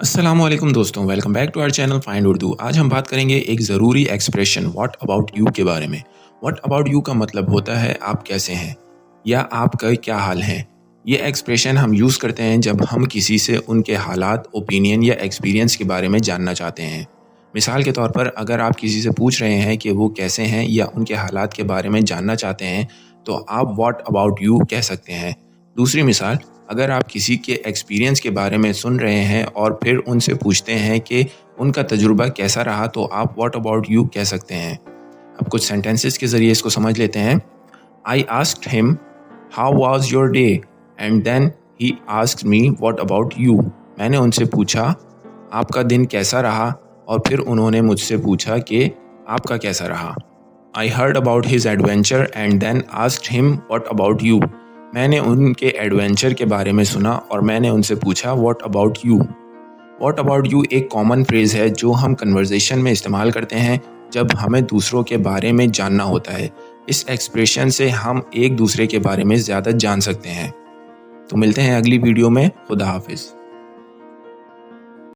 अस्सलामुअलैकुम दोस्तों, welcome back to our channel find Urdu. आज हम बात करेंगे एक ज़रूरी एक्सप्रेशन व्हाट अबाउट यू के बारे में। व्हाट अबाउट यू का मतलब होता है आप कैसे हैं या आपका क्या हाल है। ये एक्सप्रेशन हम यूज़ करते हैं जब हम किसी से उनके हालात, ओपिनियन या एक्सपीरियंस के बारे में जानना चाहते हैं। मिसाल के तौर पर अगर आप किसी से पूछ रहे हैं कि वो कैसे हैं या उनके हालात के बारे में जानना चाहते हैं, तो आप व्हाट अबाउट यू कह सकते हैं। दूसरी मिसाल, अगर आप किसी के एक्सपीरियंस के बारे में सुन रहे हैं और फिर उनसे पूछते हैं कि उनका तजुर्बा कैसा रहा, तो आप व्हाट अबाउट यू कह सकते हैं। अब कुछ सेंटेंसेस के ज़रिए इसको समझ लेते हैं। I asked him how was your day and then he asked me what about you. मैंने उनसे पूछा आपका दिन कैसा रहा और फिर उन्होंने मुझसे पूछा कि आपका कैसा रहा। I heard about his adventure and then asked him what about you. मैंने उनके एडवेंचर के बारे में सुना और मैंने उनसे पूछा what about you. What about you एक कॉमन फ्रेज़ है जो हम कन्वर्सेशन में इस्तेमाल करते हैं जब हमें दूसरों के बारे में जानना होता है। इस एक्सप्रेशन से हम एक दूसरे के बारे में ज़्यादा जान सकते हैं। तो मिलते हैं अगली वीडियो में। खुदा हाफिज़।